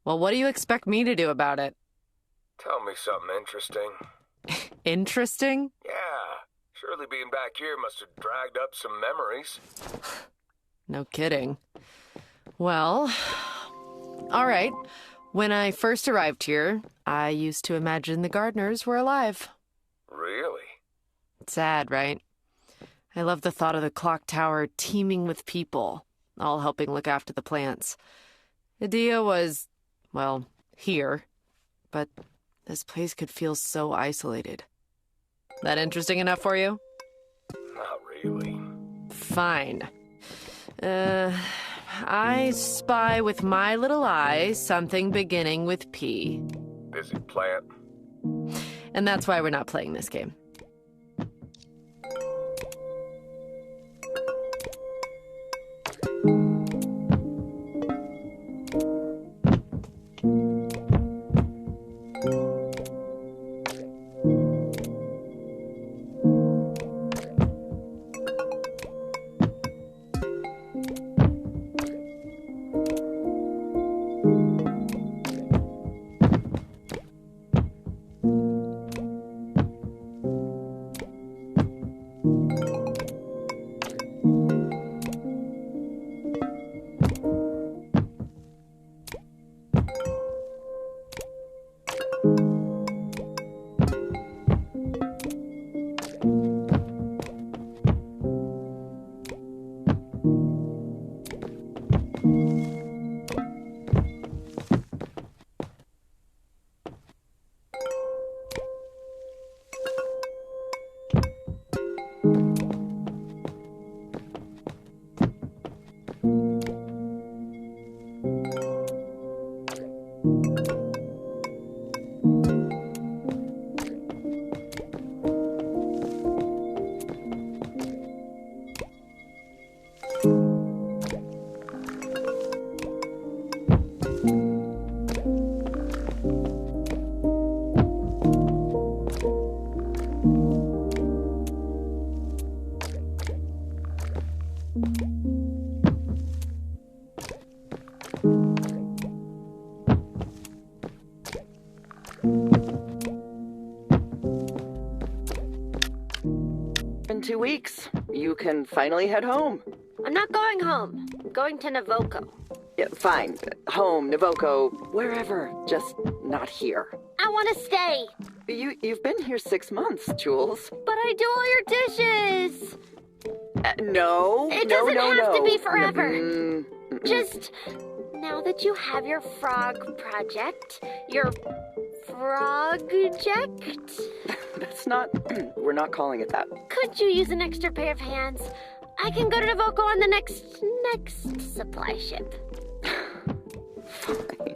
Well, what do you expect me to do about it? Tell me something interesting. Interesting? Yeah, surely being back here must have dragged up some memories. No kidding. Well, all right. When I first arrived here, I used to imagine the gardeners were alive. Really? Sad, right? I love the thought of the clock tower teeming with people, all helping look after the plants. Idea was, well, here, but this place could feel so isolated. That interesting enough for you? Not really. Fine. I spy with my little eye something beginning with P. Busy plant. And that's why we're not playing this game. In 2 weeks, you can finally head home. I'm not going home. I'm going to Navoko. Yeah, fine. Home, Navoko, wherever. Just not here. I want to stay. You've been here 6 months, Jules. But I do all your dishes. No. It doesn't have to be forever. Mm-mm. Just now that you have your frog project, your frog-ject? That's not... We're not calling it that. Could you use an extra pair of hands? I can go to Navoko on the next supply ship. Fine.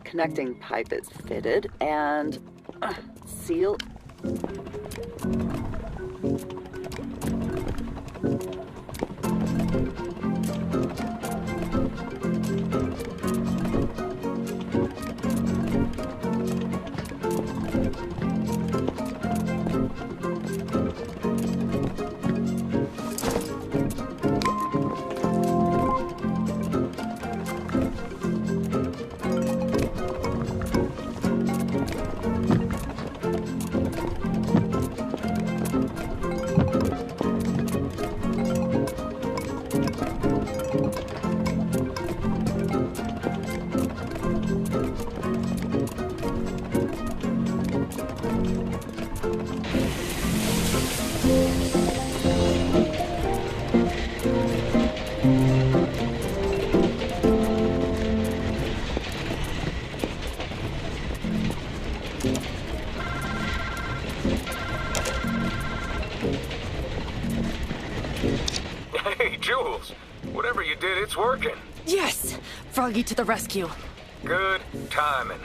Connecting pipe is fitted and seal. Hey, Jules. Whatever you did, it's working. Yes! Froggy to the rescue. Good timing.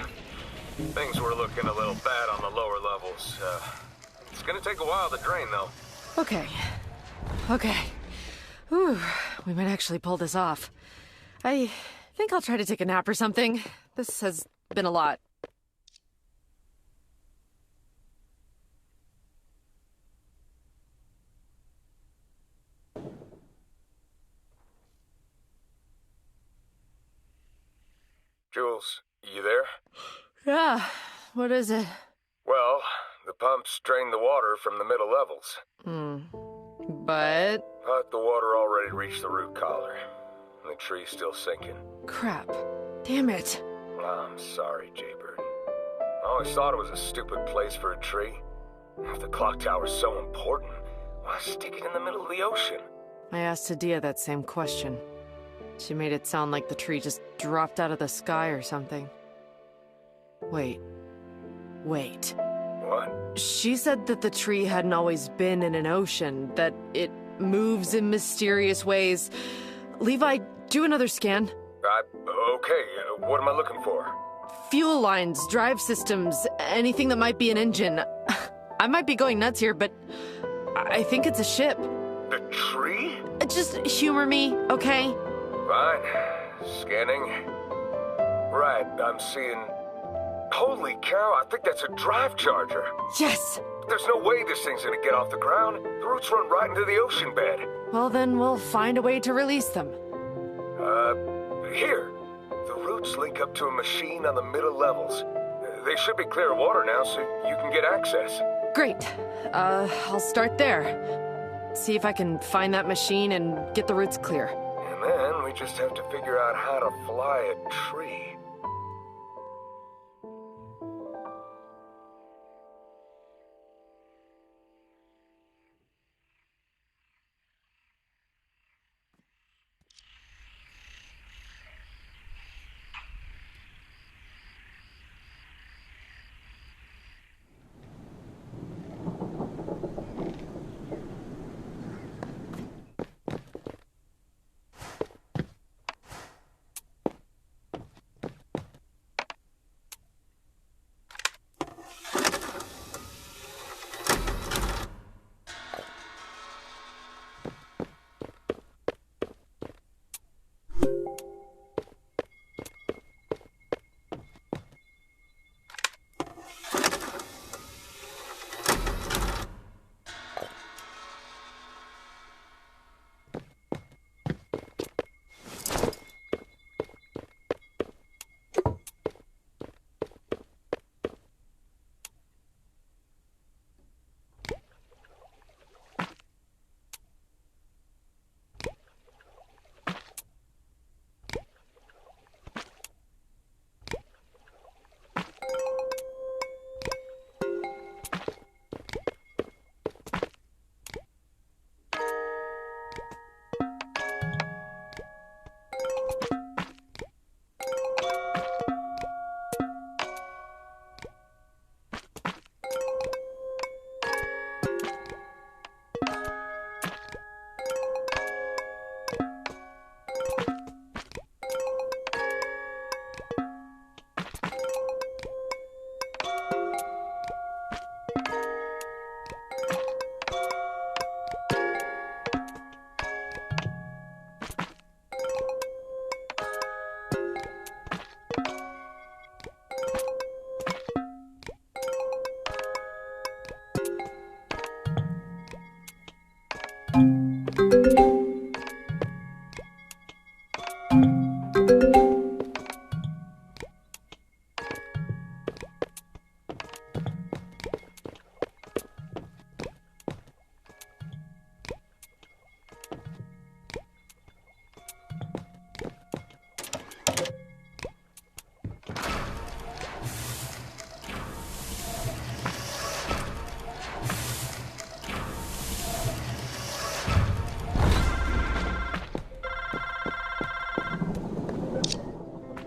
Things were looking a little bad on the lower levels. It's gonna take a while to drain, though. Okay. Whew, we might actually pull this off. I think I'll try to take a nap or something. This has been a lot. Jules, you there? Yeah, what is it? Well, the pumps drained the water from the middle levels. But... But the water already reached the root collar. And the tree's still sinking. crap. Damn it. I'm sorry, Jaybird. I always thought it was a stupid place for a tree. If the clock tower's so important, why stick it in the middle of the ocean? I asked Adia that same question. She made it sound like the tree just dropped out of the sky or something. Wait. What? She said that the tree hadn't always been in an ocean, that it moves in mysterious ways. Levi, do another scan. Okay, what am I looking for? Fuel lines, drive systems, anything that might be an engine. I might be going nuts here, but I think it's a ship. The tree? Just humor me, okay? Fine. Scanning. Right, I'm seeing... Holy cow, I think that's a drive charger. Yes! There's no way this thing's gonna get off the ground. The roots run right into the ocean bed. Well, then we'll find a way to release them. Here. The roots link up to a machine on the middle levels. They should be clear of water now, so you can get access. Great. I'll start there. See if I can find that machine and get the roots clear. And then we just have to figure out how to fly a tree.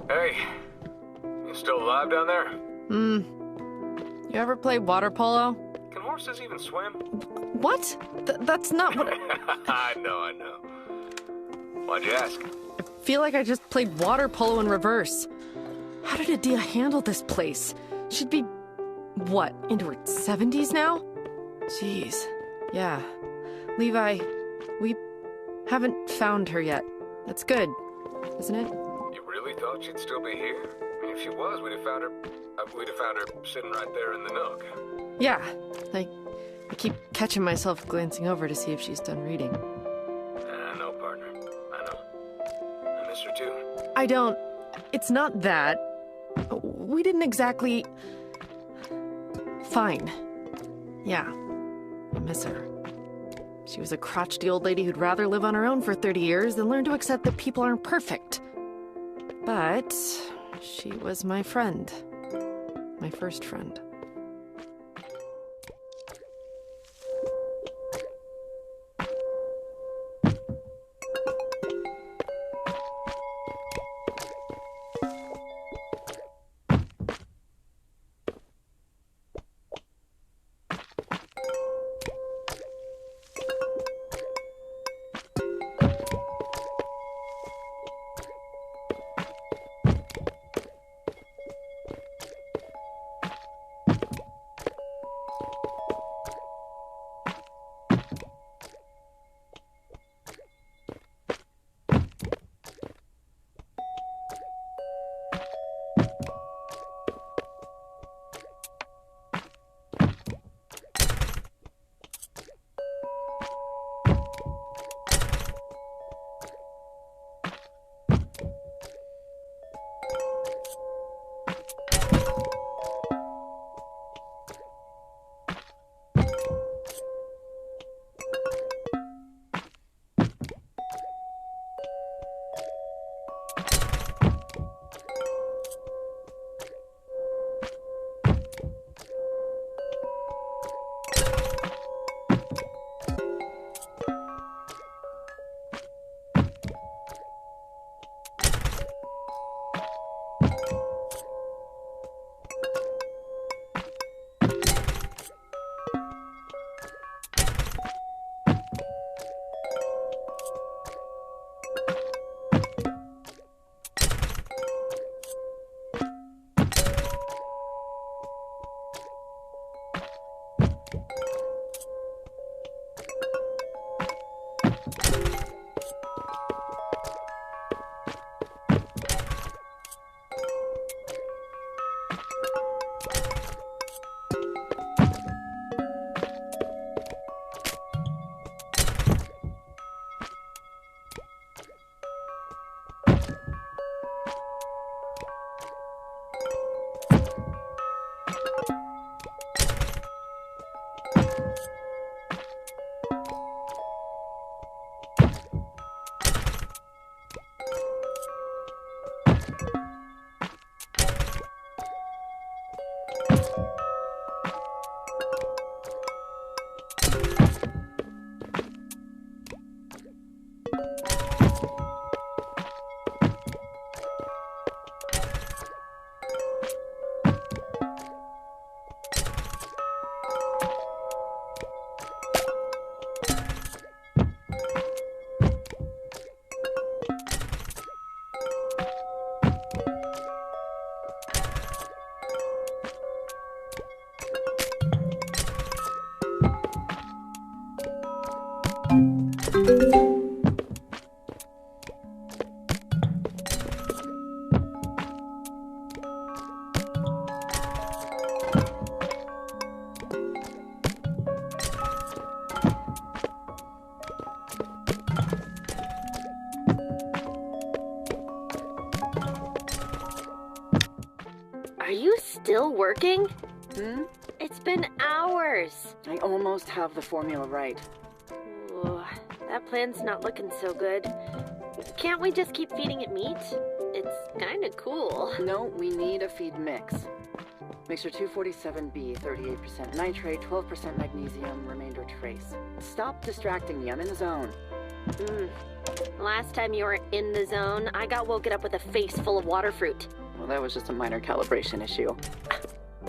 Hey, you still alive down there? You ever play water polo? Can horses even swim? What? That's not what... I know. Why'd you ask? I feel like I just played water polo in reverse. How did Adia handle this place? She'd be, what, into her 70s now? Jeez. Yeah. Levi, we haven't found her yet. That's good, isn't it? You really thought she'd still be here? I mean, if she was, we'd have found her sitting right there in the nook. Yeah. I keep catching myself glancing over to see if she's done reading. I know, partner. I know. I miss her too. I don't... It's not that. We didn't exactly... Fine. Yeah. I miss her. She was a crotchety old lady who'd rather live on her own for 30 years than learn to accept that people aren't perfect. But she was my friend. My first friend. Are you still working? Hmm? It's been hours. I almost have the formula right. Ooh, that plan's not looking so good. Can't we just keep feeding it meat? It's kinda cool. No, we need a feed mix. Mixture 247B, 38% nitrate, 12% magnesium, remainder trace. Stop distracting me, I'm in the zone. Last time you were in the zone, I got woken up with a face full of water fruit. Well, that was just a minor calibration issue.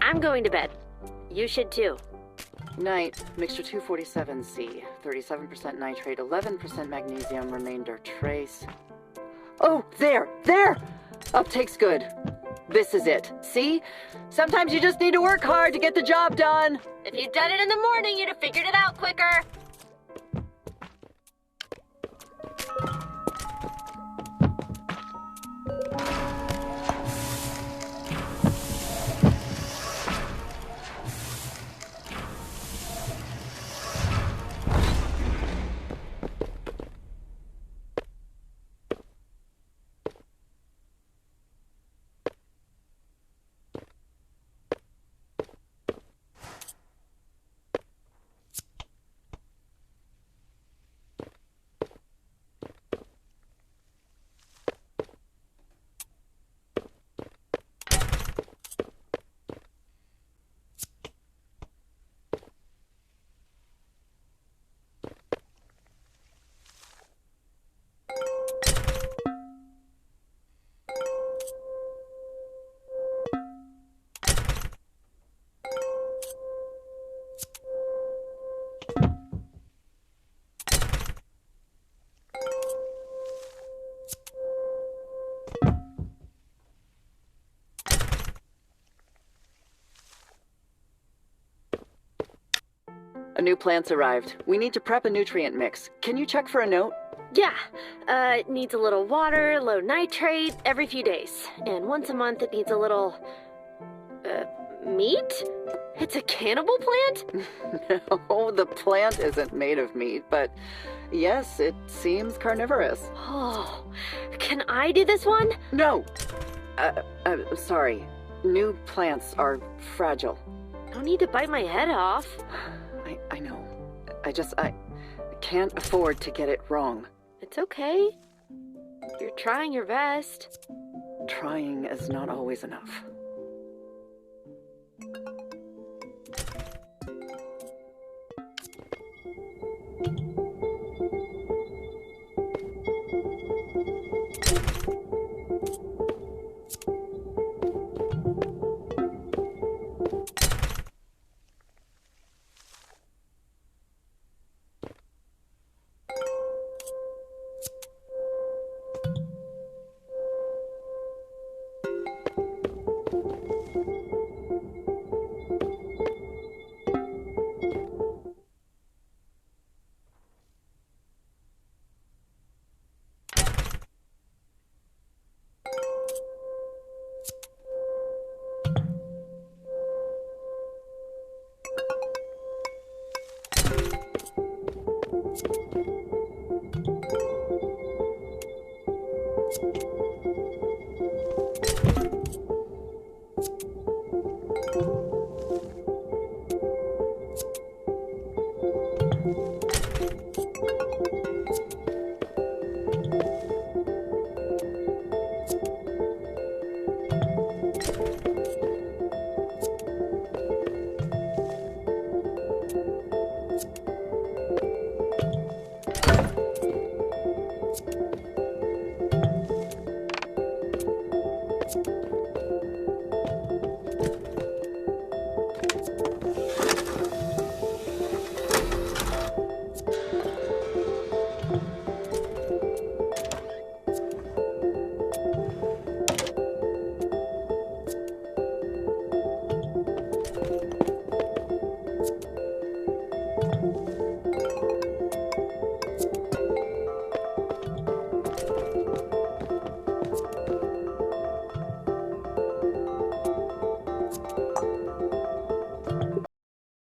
I'm going to bed. You should too. Night, mixture 247C, 37% nitrate, 11% magnesium, remainder trace. Oh, there! Uptake's good. This is it. See? Sometimes you just need to work hard to get the job done. If you'd done it in the morning, you'd have figured it out quicker. A new plant's arrived. We need to prep a nutrient mix. Can you check for a note? Yeah. It needs a little water, low nitrate, every few days. And once a month it needs a little... meat? It's a cannibal plant? No, the plant isn't made of meat, but yes, it seems carnivorous. Oh, can I do this one? No! Sorry. New plants are fragile. No need to bite my head off. I know. I can't afford to get it wrong. It's okay. You're trying your best. Trying is not always enough.